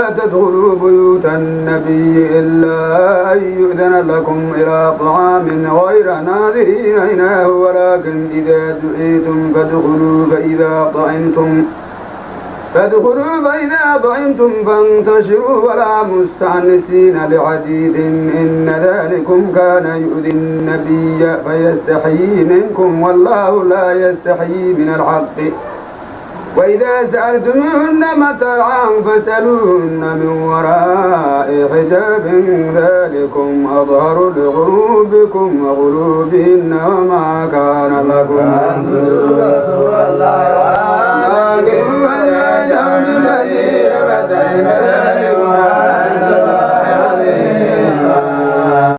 لا تدخلوا بيوت النبي إلا أن يؤذن لكم إلى طعام غير ناظرين إناه ولكن إذا دعيتم فإذا طعمتم فانتشروا ولا مستأنسين لحديث إن ذلكم كان يؤذي النبي فيستحيي منكم والله لا يستحيي من الحق. وإذا سألتموهن متاعا فاسألوهن من وراء حجاب ذلكم أظهر لقلوبكم وقلوبهن وما كان لكم